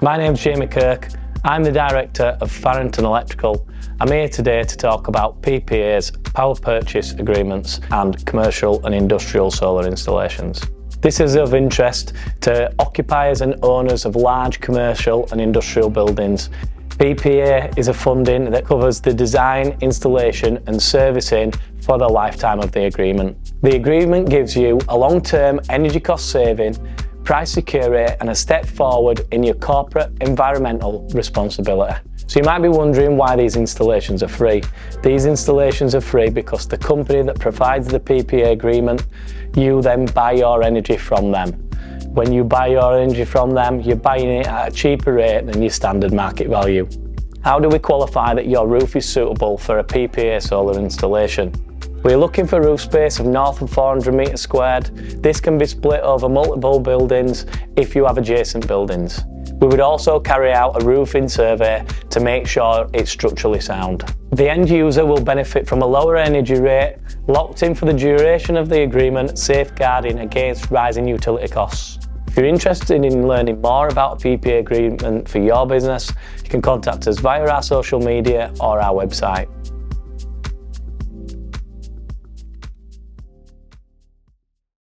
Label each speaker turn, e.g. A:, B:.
A: My name's Jamie Kirk. I'm the Director of Farrington Electrical. I'm here today to talk about PPAs, power purchase agreements, and commercial and industrial solar installations. This is of interest to occupiers and owners of large commercial and industrial buildings. PPA is a funding that covers the design, installation and servicing for the lifetime of the agreement. The agreement gives you a long-term energy cost saving, price security and a step forward in your corporate environmental responsibility. So you might be wondering why these installations are free. These installations are free because the company that provides the PPA agreement, you then buy your energy from them. When you buy your energy from them, you're buying it at a cheaper rate than your standard market value. How do we qualify that your roof is suitable for a PPA solar installation? We're looking for roof space of north of 400 metres squared. This can be split over multiple buildings if you have adjacent buildings. We would also carry out a roofing survey to make sure it's structurally sound. The end user will benefit from a lower energy rate, locked in for the duration of the agreement, safeguarding against rising utility costs. If you're interested in learning more about a PPA agreement for your business, you can contact us via our social media or our website.